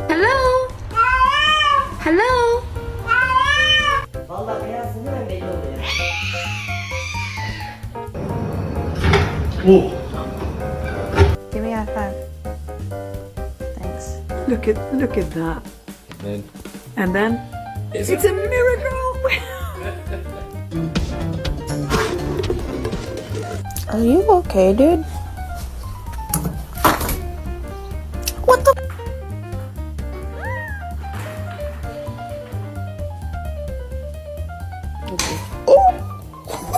Hello. Hello. Vallahi beyazsın hemen belli oluyor. Oh. Give me a high five. Thanks. Look at that. Then And then it's a miracle. Are you okay, dude? What the?